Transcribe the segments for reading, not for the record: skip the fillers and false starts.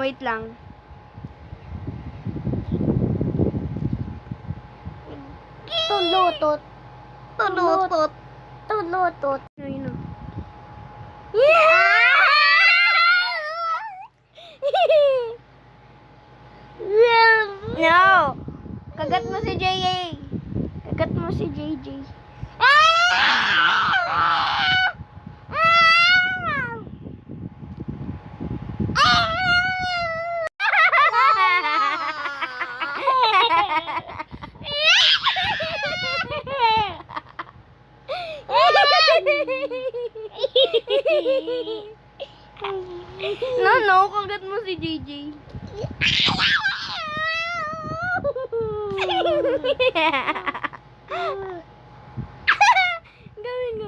Wait lang. Tulutot. Tulutot. Tulutot. Ayun na. No! Kagat mo si JA. Kagat mo si JJ. No, kagat mo si JJ. Gawin.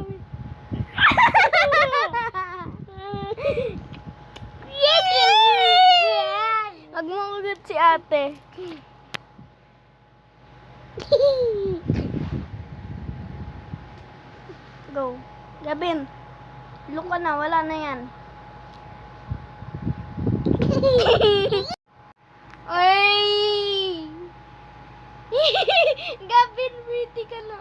Wag mo kagat si ate. Go. Gabin. Look ka na, wala na yan. Ay! Gabin, pretty ka na.